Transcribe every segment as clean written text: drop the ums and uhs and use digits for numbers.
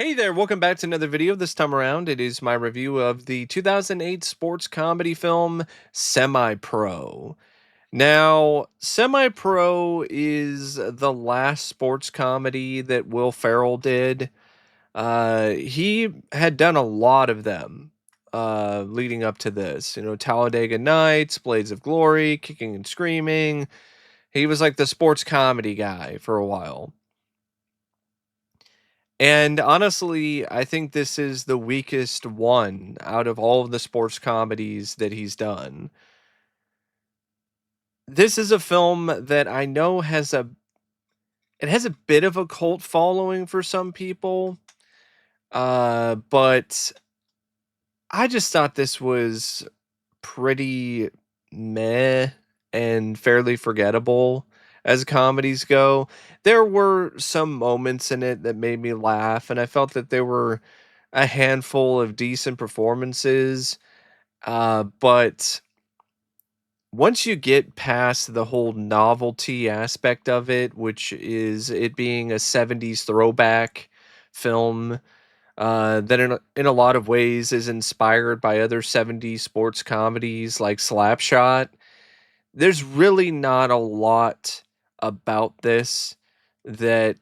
Hey there, welcome back to another video. This time around, it is my review of the 2008 sports comedy film Semi Pro. Now, Semi Pro is the last sports comedy that Will Ferrell did. He had done a lot of them leading up to this. Talladega Nights, Blades of Glory, Kicking and Screaming. He was like the sports comedy guy for a while. And honestly, I think this is the weakest one out of all of the sports comedies that he's done. This is a film that I know has a bit of a cult following for some people. But I just thought this was pretty meh and fairly forgettable as comedies go. There were some moments in it that made me laugh, and I felt that there were a handful of decent performances. But once you get past the whole novelty aspect of it, which is it being a 70s throwback film, that in a lot of ways is inspired by other 70s sports comedies like Slapshot, there's really not a lot about this that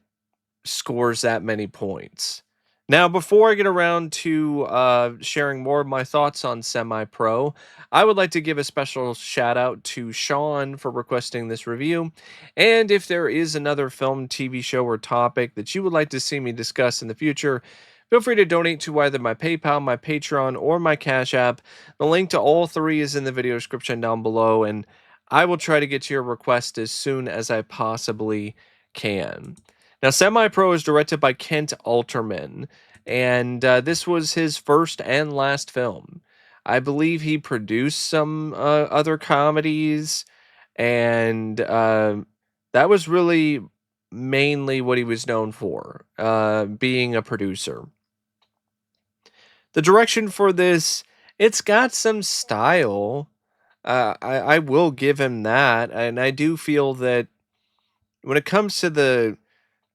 scores that many points. Now, before I get around to sharing more of my thoughts on Semi Pro, I would like to give a special shout out to Sean for requesting this review. And if there is another film, TV show, or topic that you would like to see me discuss in the future, feel free to donate to either my PayPal, my Patreon, or my Cash App. The link to all three is in the video description down below, and I will try to get to your request as soon as I possibly can. Now, Semi Pro is directed by Kent Alterman, and this was his first and last film. I believe he produced some other comedies, and that was really mainly what he was known for, being a producer. The direction for this, it's got some style. I will give him that, and I do feel that when it comes to the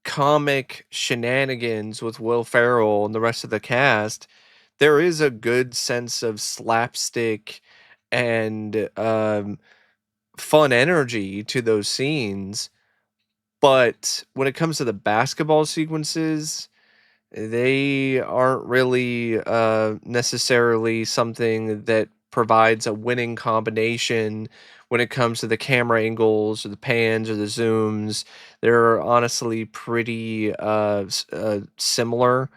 comic shenanigans with Will Ferrell and the rest of the cast, there is a good sense of slapstick and fun energy to those scenes. But when it comes to the basketball sequences, they aren't really necessarily something that provides a winning combination when it comes to the camera angles or the pans or the zooms. They're honestly pretty similar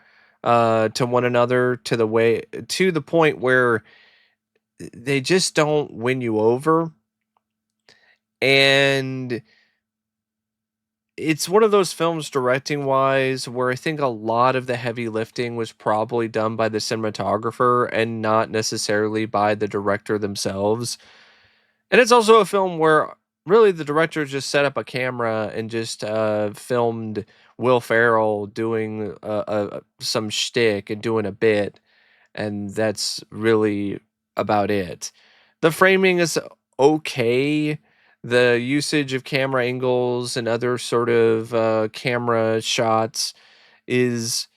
to one another to the point where they just don't win you over. And it's one of those films directing wise where I think a lot of the heavy lifting was probably done by the cinematographer and not necessarily by the director themselves. And it's also a film where really the director just set up a camera and just filmed Will Ferrell doing some shtick and doing a bit, and that's really about it. The framing is okay. The usage of camera angles and other sort of camera shots is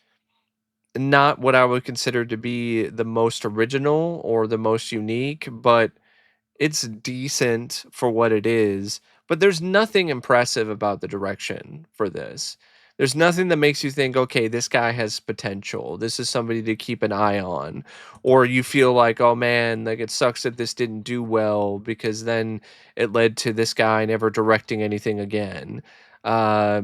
not what I would consider to be the most original or the most unique, but it's decent for what it is. But there's nothing impressive about the direction for this. There's nothing that makes you think, okay, this guy has potential. This is somebody to keep an eye on. Or you feel like, oh man, like it sucks that this didn't do well because then it led to this guy never directing anything again. Uh,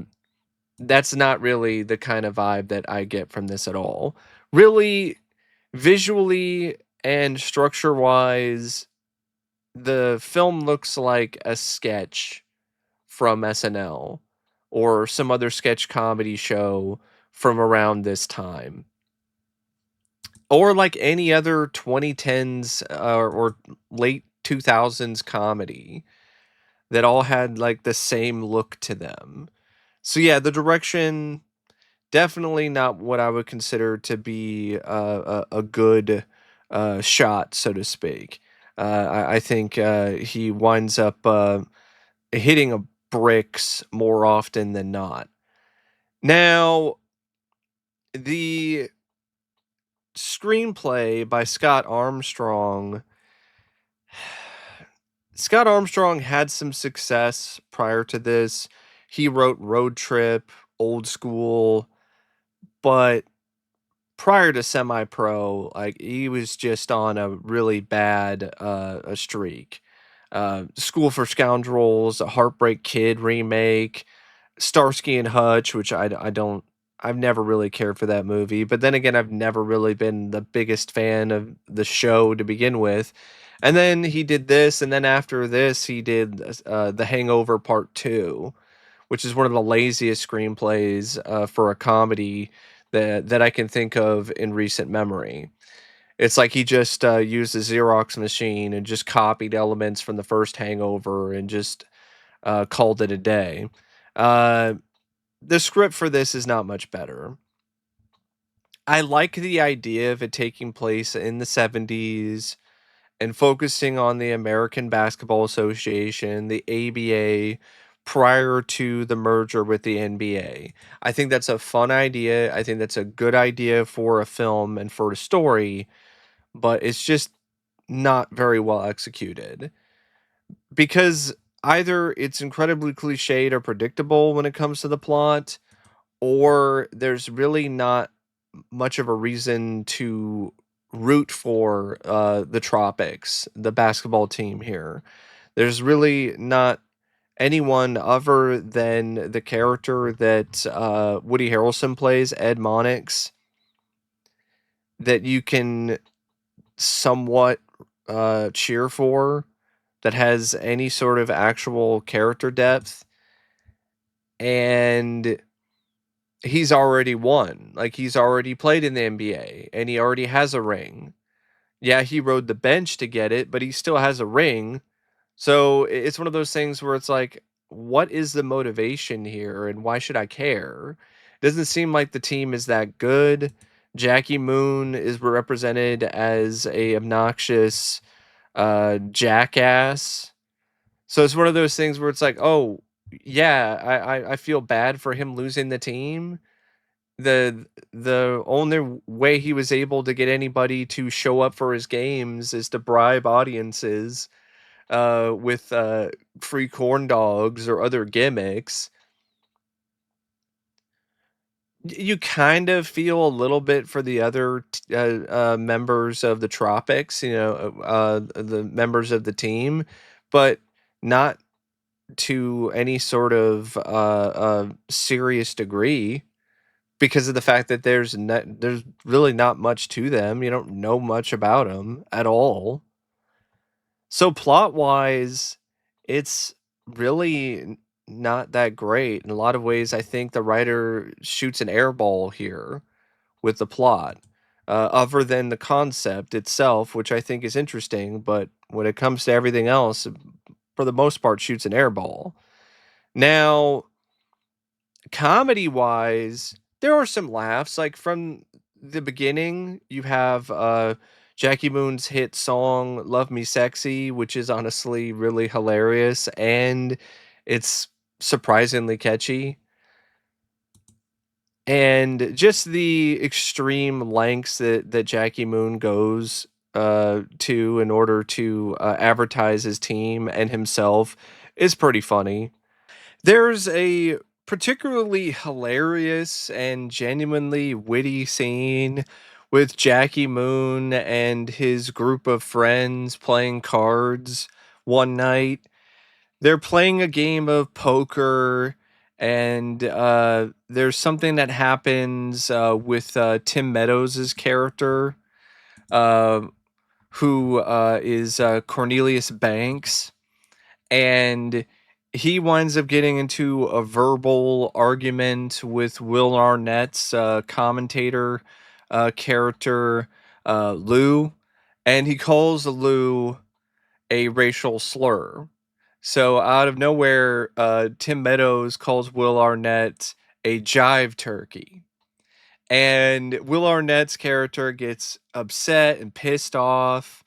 that's not really the kind of vibe that I get from this at all. Really, visually and structure wise, the film looks like a sketch from SNL or some other sketch comedy show from around this time. Or like any other 2010s or late 2000s comedy that all had like the same look to them. So yeah, the direction definitely not what I would consider to be a good shot, so to speak. I think he winds up hitting bricks more often than not. Now, The screenplay by Scott Armstrong. Scott Armstrong had some success prior to this. He wrote Road Trip, Old School, but prior to semi-pro, like, he was just on a really bad, a streak. School for Scoundrels, a Heartbreak Kid remake, Starsky and Hutch, which I don't I've never really cared for that movie, but then again, I've never really been the biggest fan of the show to begin with. And then he did this, and then after this, he did, The Hangover Part 2, which is one of the laziest screenplays, for a comedy that I can think of in recent memory. It's like he just, used a Xerox machine and just copied elements from the first Hangover and just, called it a day. Uh, the script for this is not much better. I like the idea of it taking place in the 70s and focusing on the American Basketball Association, the ABA, prior to the merger with the NBA. I think that's a fun idea. I think that's a good idea for a film and for a story, but it's just not very well executed because either it's incredibly cliched or predictable when it comes to the plot, or there's really not much of a reason to root for the Tropics, the basketball team here. There's really not anyone other than the character that Woody Harrelson plays, Ed Monix, that you can somewhat cheer for, that has any sort of actual character depth. And he's already won. Like, he's already played in the NBA and he already has a ring. Yeah, he rode the bench to get it, but he still has a ring. So it's one of those things where it's like, what is the motivation here and why should I care? Doesn't seem like the team is that good. Jackie Moon is represented as a obnoxious jackass. So it's one of those things where it's like, oh yeah, I feel bad for him losing the team. The only way he was able to get anybody to show up for his games is to bribe audiences with free corn dogs or other gimmicks. You kind of feel a little bit for the other members of the Tropics, the members of the team, but not to any sort of serious degree, because of the fact that there's really not much to them. You don't know much about them at all. So plot-wise, it's really not that great. In a lot of ways, I think the writer shoots an airball here with the plot, other than the concept itself, which I think is interesting, but when it comes to everything else, for the most part, shoots an airball. Now, comedy wise, there are some laughs. Like, from the beginning, you have Jackie Moon's hit song "Love Me Sexy," which is honestly really hilarious and it's surprisingly catchy. And just the extreme lengths that Jackie Moon goes to in order to advertise his team and himself is pretty funny. There's a particularly hilarious and genuinely witty scene with Jackie Moon and his group of friends playing cards one night. They're playing a game of poker, and there's something that happens with Tim Meadows' character, uh, who is Cornelius Banks, and he winds up getting into a verbal argument with Will Arnett's commentator character, Lou, and he calls Lou a racial slur. So out of nowhere, Tim Meadows calls Will Arnett a jive turkey. And Will Arnett's character gets upset and pissed off,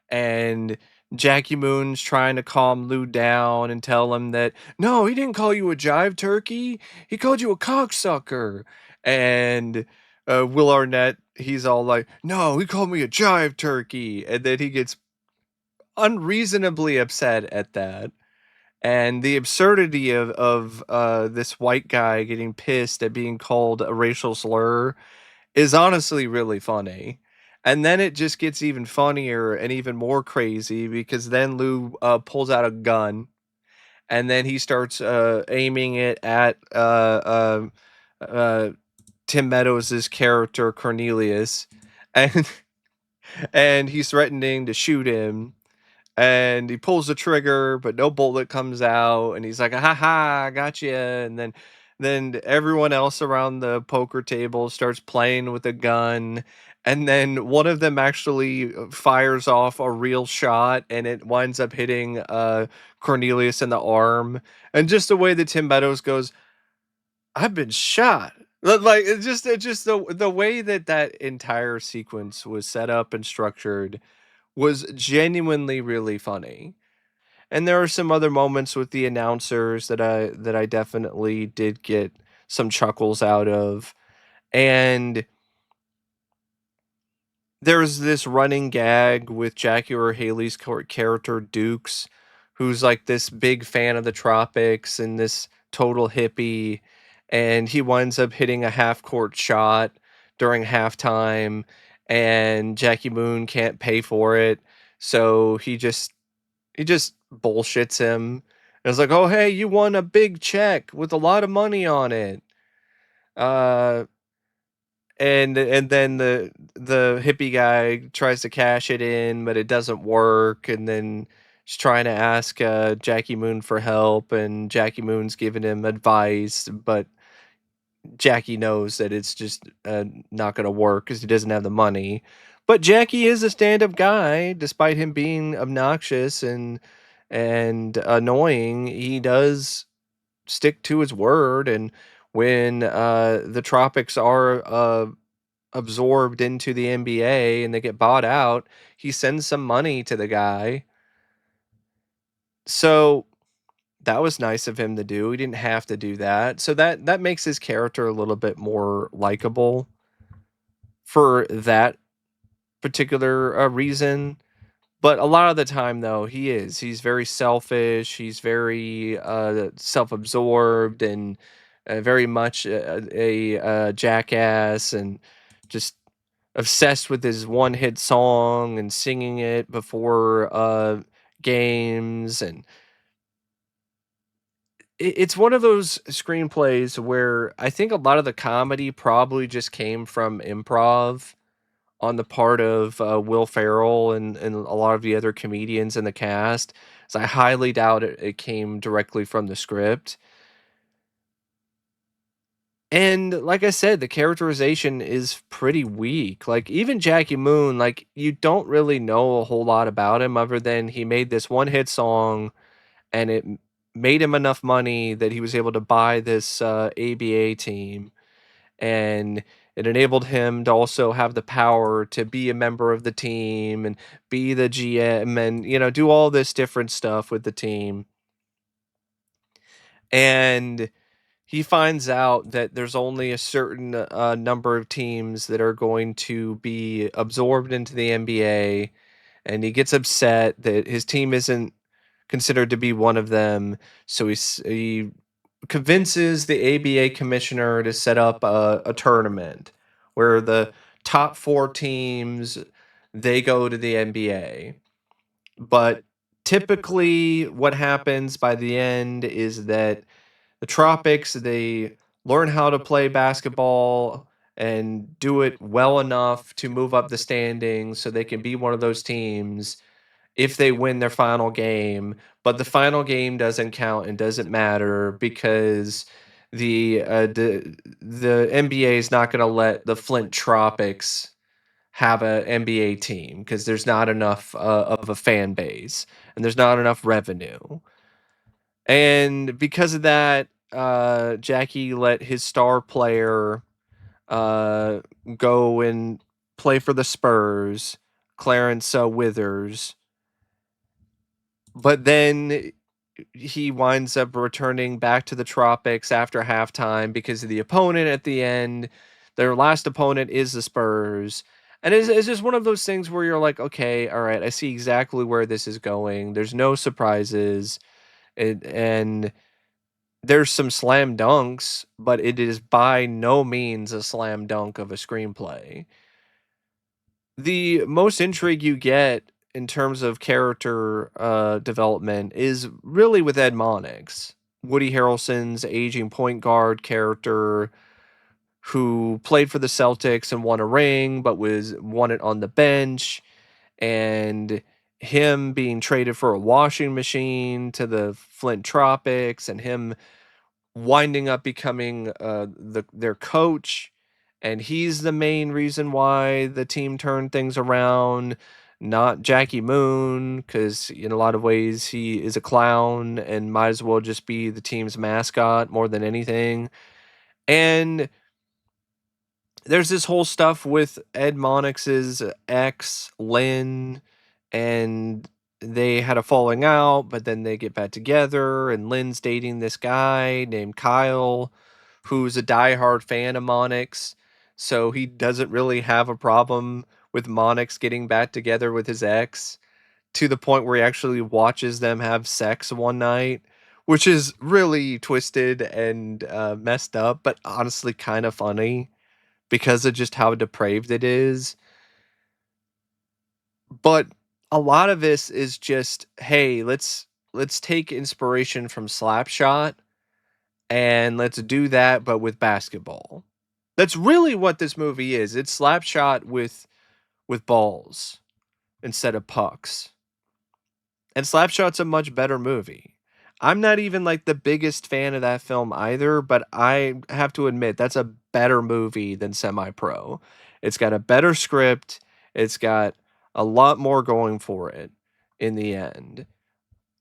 and Jackie Moon's trying to calm Lou down and tell him that, no, he didn't call you a jive turkey. He called you a cocksucker. And Will Arnett, he's all like, "No, he called me a jive turkey," and then he gets unreasonably upset at that. And the absurdity of this white guy getting pissed at being called a racial slur is honestly really funny. And then it just gets even funnier and even more crazy because then Lou pulls out a gun and then he starts aiming it at uh, Tim Meadows' character Cornelius, and and he's threatening to shoot him, and he pulls the trigger, but no bullet comes out, and he's like, "Ha ha, I got you!" And then everyone else around the poker table starts playing with a gun, and then one of them actually fires off a real shot, and it winds up hitting Cornelius in the arm, and just the way that Tim Meadows goes, "I've been shot." Like it's just the way that that entire sequence was set up and structured was genuinely really funny. And there are some other moments with the announcers that I definitely did get some chuckles out of. And there's this running gag with Jackie Earle Haley's character Dukes, who's like this big fan of the tropics and this total hippie, and he winds up hitting a half court shot during halftime, and Jackie Moon can't pay for it, so he just bullshits him. And it's like, "Oh, hey, you won a big check with a lot of money on it." Uh, and then the hippie guy tries to cash it in, but it doesn't work. And then he's trying to ask Jackie Moon for help, and Jackie Moon's giving him advice, but Jackie knows that it's just not going to work because he doesn't have the money. But Jackie is a stand-up guy, despite him being obnoxious and annoying. He does stick to his word, and when the Tropics are absorbed into the NBA and they get bought out, he sends some money to the guy. So that was nice of him to do. He didn't have to do that. So that makes his character a little bit more likable for that particular reason. But a lot of the time, though, he's very selfish. He's very self-absorbed and very much a jackass, and just obsessed with his one-hit song and singing it before games. And it's one of those screenplays where I think a lot of the comedy probably just came from improv on the part of Will Ferrell and a lot of the other comedians in the cast. So I highly doubt it came directly from the script. And like I said, the characterization is pretty weak. Like even Jackie Moon, like you don't really know a whole lot about him other than he made this one hit song and it made him enough money that he was able to buy this ABA team, and it enabled him to also have the power to be a member of the team and be the GM and do all this different stuff with the team. And he finds out that there's only a certain number of teams that are going to be absorbed into the NBA, and he gets upset that his team isn't considered to be one of them. So he convinces the ABA commissioner to set up a tournament where the top four teams they go to the NBA. But typically, what happens by the end is that the Tropics they learn how to play basketball and do it well enough to move up the standings so they can be one of those teams if they win their final game, but the final game doesn't count and doesn't matter because the NBA is not going to let the Flint Tropics have a NBA team because there's not enough of a fan base and there's not enough revenue. And because of that, Jackie let his star player uh, go and play for the Spurs, Clarence Withers. But then he winds up returning back to the Tropics after halftime because of the opponent at the end. Their last opponent is the Spurs. And it's just one of those things where you're like, okay, all right, I see exactly where this is going. There's no surprises. And there's some slam dunks, but it is by no means a slam dunk of a screenplay. The most intrigue you get in terms of character development is really with Ed Monix, Woody Harrelson's aging point guard character who played for the Celtics and won a ring, but was won it on the bench, and him being traded for a washing machine to the Flint Tropics, and him winding up becoming their coach, and he's the main reason why the team turned things around, not Jackie Moon, because in a lot of ways he is a clown and might as well just be the team's mascot more than anything. And there's this whole stuff with Ed Monix's ex, Lynn, and they had a falling out, but then they get back together, and Lynn's dating this guy named Kyle, who's a diehard fan of Monix. So he doesn't really have a problem with Monix getting back together with his ex, to the point where he actually watches them have sex one night, which is really twisted and messed up, but honestly kind of funny because of just how depraved it is. But a lot of this is just, hey, let's take inspiration from Slapshot and let's do that but with basketball. That's really what this movie is. It's Slapshot with balls instead of pucks. And Slapshot's a much better movie. I'm not even like the biggest fan of that film either, but I have to admit that's a better movie than Semi Pro. It's got a better script, it's got a lot more going for it in the end.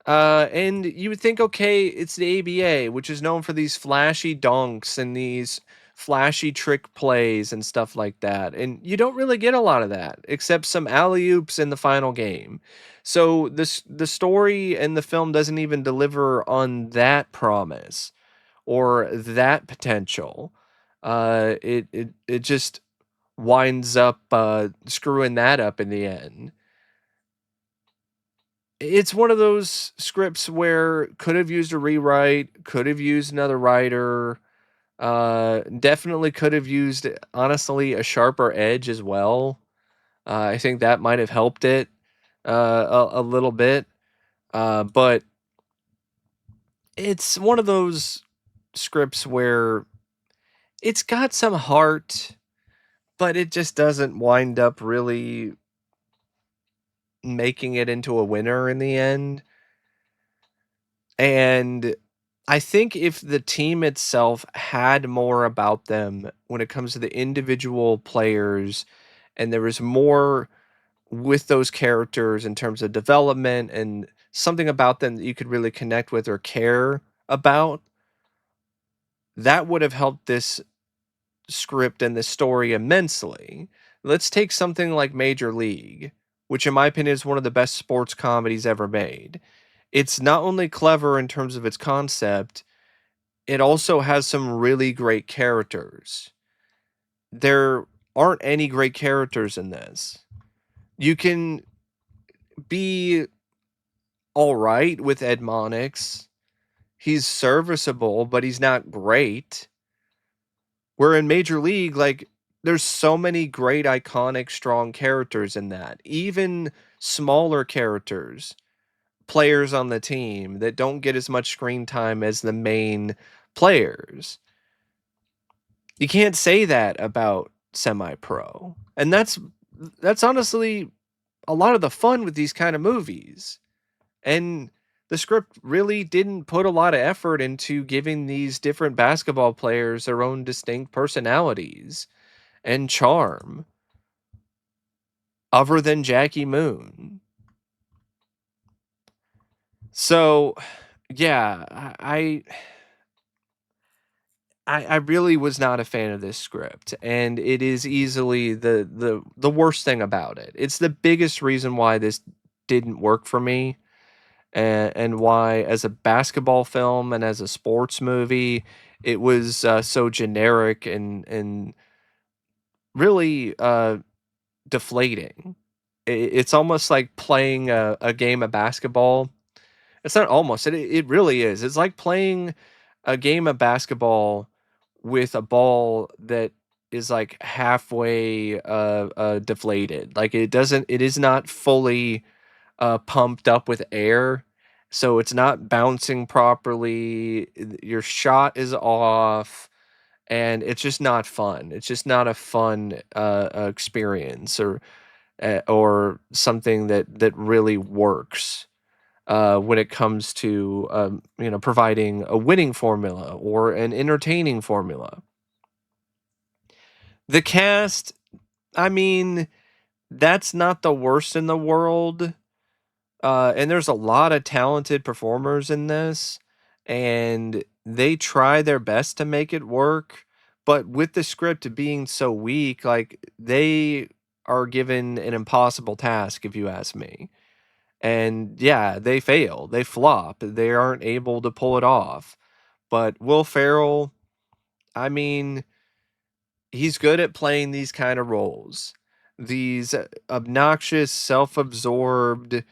And you would think, okay, it's the ABA, which is known for these flashy dunks and these flashy trick plays and stuff like that. And you don't really get a lot of that, except some alley oops in the final game. So the story and the film doesn't even deliver on that promise or that potential. It just winds up screwing that up in the end. It's one of those scripts where could have used a rewrite, could have used another writer, definitely could have used, honestly, a sharper edge as well. I think that might have helped it a little bit. But it's one of those scripts where it's got some heart, but it just doesn't wind up really making it into a winner in the end. And I think if the team itself had more about them when it comes to the individual players, and there was more with those characters in terms of development and something about them that you could really connect with or care about, that would have helped this script and this story immensely. Let's take something like Major League, which in my opinion is one of the best sports comedies ever made. It's not only clever in terms of its concept, it also has some really great characters. There aren't any great characters in this. You can be all right with Ed Monix. He's serviceable, but he's not great. Where in Major League, like, there's so many great, iconic, strong characters in that. Even smaller characters, players on the team that don't get as much screen time as the main players. You can't say that about Semi-Pro. And that's honestly a lot of the fun with these kind of movies. And the script really didn't put a lot of effort into giving these different basketball players their own distinct personalities and charm, other than Jackie Moon. So, yeah, I really was not a fan of this script, and it is easily the worst thing about it. It's the biggest reason why this didn't work for me, and why, as a basketball film and as a sports movie, it was so generic and really deflating. It's almost like playing a game of basketball. It's not almost, it really is. It's like playing a game of basketball with a ball that is like halfway deflated. Like it is not fully pumped up with air. So it's not bouncing properly. Your shot is off, and it's just not fun. It's just not a fun experience, or something that really works when it comes to providing a winning formula or an entertaining formula. The cast, I mean, that's not the worst in the world. And there's a lot of talented performers in this, and they try their best to make it work. But with the script being so weak, like they are given an impossible task, if you ask me. And yeah, they fail, they flop, they aren't able to pull it off. But Will Ferrell, I mean, he's good at playing these kind of roles. These obnoxious, self absorbed,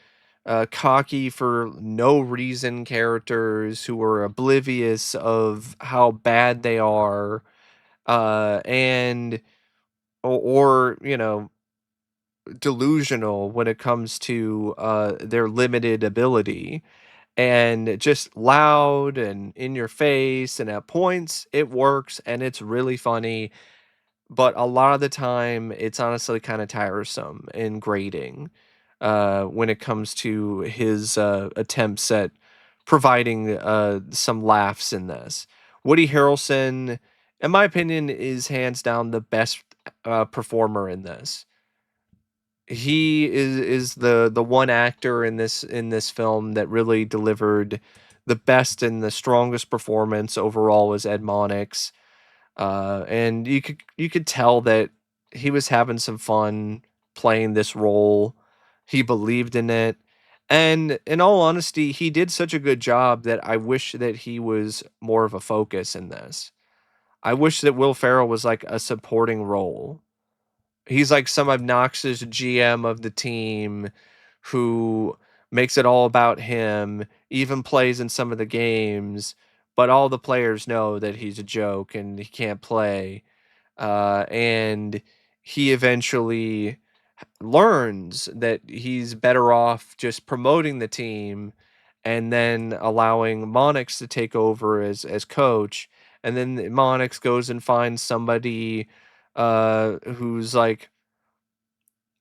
cocky for no reason characters who are oblivious of how bad they are, and or delusional when it comes to their limited ability, and just loud and in your face, and at points it works and it's really funny, but a lot of the time it's honestly kind of tiresome and grating when it comes to his attempts at providing some laughs in this. Woody Harrelson, in my opinion, is hands down the best performer in this. He is the one actor in this film that really delivered the best and the strongest performance overall was Ed Monix. And you could tell that he was having some fun playing this role. He believed in it. And in all honesty, he did such a good job that I wish that he was more of a focus in this. I wish that Will Ferrell was like a supporting role. He's like some obnoxious GM of the team who makes it all about him, even plays in some of the games, but all the players know that he's a joke and he can't play. And he eventually learns that he's better off just promoting the team and then allowing Monix to take over as coach. And then Monix goes and finds somebody who's like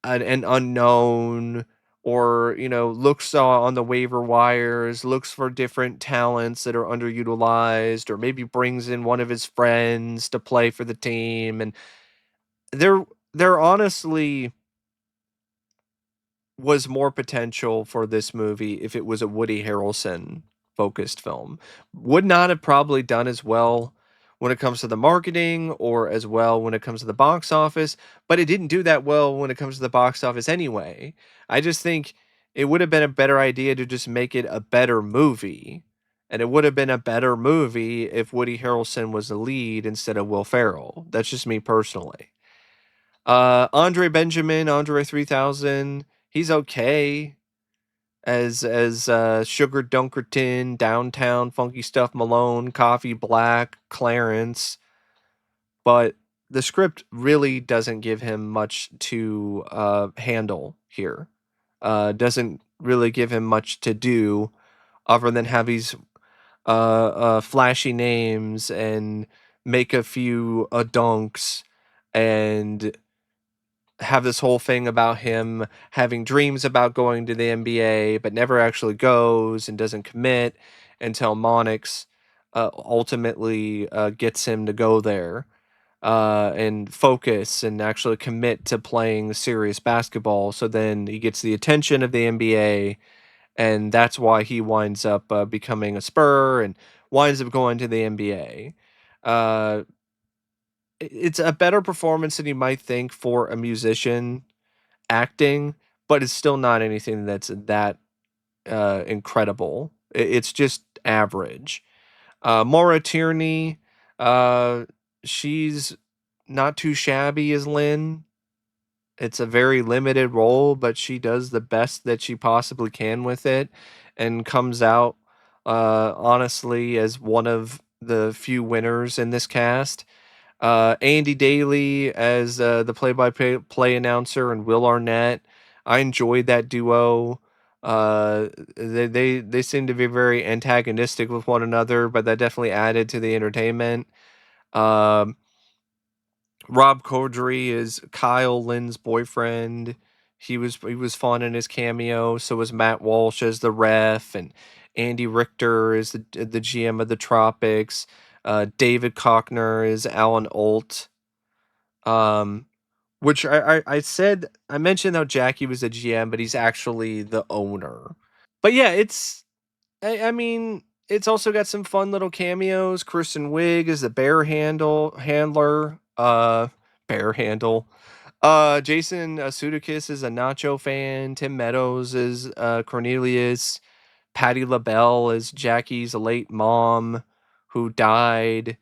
an unknown, or looks on the waiver wires, looks for different talents that are underutilized, or maybe brings in one of his friends to play for the team. And there there honestly was more potential for this movie if it was a Woody Harrelson focused film. Would not have probably done as well when it comes to the marketing, or as well when it comes to the box office, but it didn't do that well when it comes to the box office anyway. I just think it would have been a better idea to just make it a better movie. And it would have been a better movie if Woody Harrelson was the lead instead of Will Ferrell. That's just me personally. Andre Benjamin, Andre 3000, he's okay as Sugar Dunkerton, Downtown, Funky Stuff Malone, Coffee Black, Clarence, but the script really doesn't give him much to handle here. Doesn't really give him much to do other than have these flashy names and make a few dunks and have this whole thing about him having dreams about going to the NBA, but never actually goes and doesn't commit until Monix ultimately gets him to go there and focus and actually commit to playing serious basketball. So then he gets the attention of the NBA, and that's why he winds up becoming a Spur and winds up going to the NBA. Uh, it's a better performance than you might think for a musician acting, but it's still not anything that's that incredible. It's just average. Maura Tierney, uh, she's not too shabby as Lynn. It's a very limited role, but she does the best that she possibly can with it and comes out, honestly, as one of the few winners in this cast. Andy Daly as the play-by-play announcer and Will Arnett. I enjoyed that duo. They seem to be very antagonistic with one another, but that definitely added to the entertainment. Um, Rob Corddry is Kyle Lynn's boyfriend. He was fun in his cameo. So was Matt Walsh as the ref, and Andy Richter is the GM of the Tropics. David Cockner is Alan Alt. Um, which I mentioned how Jackie was a GM, but he's actually the owner. But yeah, I mean, it's also got some fun little cameos. Kristen Wiig is the handler. Bear handle. Jason Sudeikis is a Nacho fan. Tim Meadows is Cornelius. Patti LaBelle is Jackie's late mom, who died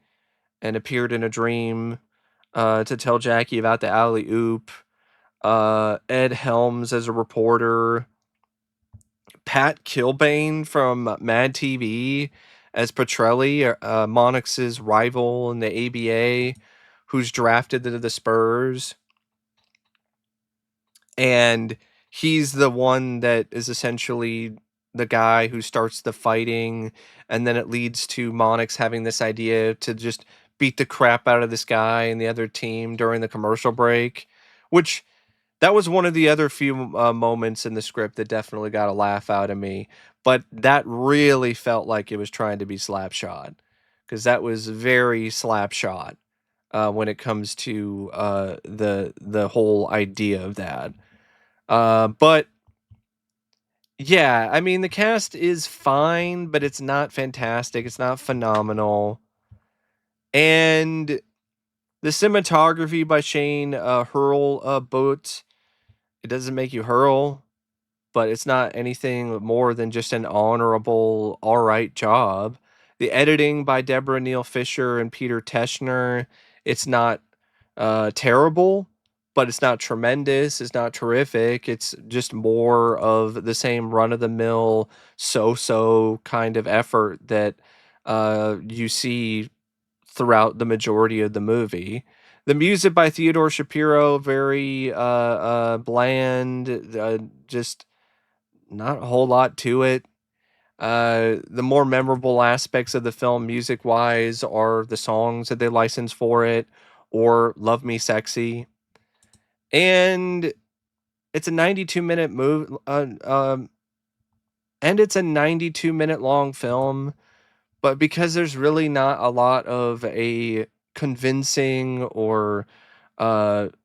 and appeared in a dream to tell Jackie about the alley oop. Ed Helms as a reporter. Pat Kilbane from Mad TV as Petrelli, Monix's rival in the ABA, who's drafted to the Spurs. And he's the one that is essentially the guy who starts the fighting, and then it leads to Monix having this idea to just beat the crap out of this guy and the other team during the commercial break, which that was one of the other few moments in the script that definitely got a laugh out of me, but that really felt like it was trying to be Slapshot, because that was very Slapshot when it comes to the whole idea of that. But yeah, I mean the cast is fine, but it's not fantastic. It's not phenomenal, and the cinematography by Shane Hurl Boat, it doesn't make you hurl, but it's not anything more than just an honorable, all right job. The editing by Deborah Neal Fisher and Peter Teschner, it's not terrible, but it's not tremendous. It's not terrific. It's just more of the same run of the mill, so kind of effort that you see throughout the majority of the movie. The music by Theodore Shapiro, very bland, just not a whole lot to it. The more memorable aspects of the film, music wise, are the songs that they license for it, or Love Me Sexy. And it's a 92-minute and it's a 92-minute long film, but because there's really not a lot of a convincing or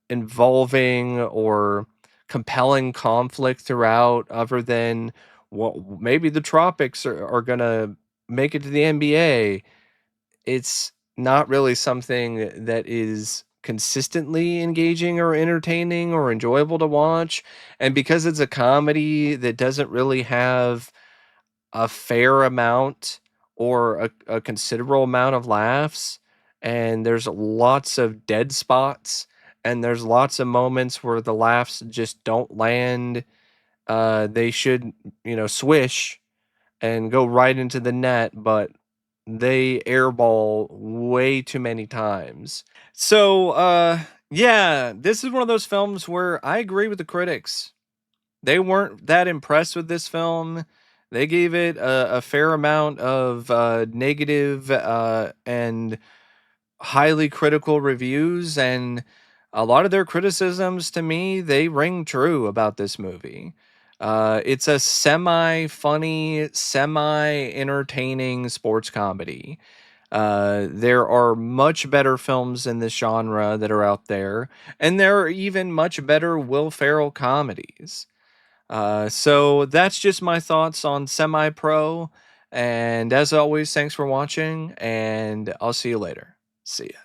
involving or compelling conflict throughout, other than, well, maybe the tropics are gonna make it to the NBA. It's not really something that is consistently engaging or entertaining or enjoyable to watch. And because it's a comedy that doesn't really have a fair amount or a considerable amount of laughs, and there's lots of dead spots, and there's lots of moments where the laughs just don't land. They should, swish and go right into the net, but they airball way too many times. So, yeah, this is one of those films where I agree with the critics. They weren't that impressed with this film. They gave it a fair amount of negative and highly critical reviews, and a lot of their criticisms, to me, they ring true about this movie. It's a semi funny, semi entertaining sports comedy. There are much better films in this genre that are out there, and there are even much better Will Ferrell comedies. So that's just my thoughts on Semi Pro. And as always, thanks for watching, and I'll see you later. See ya.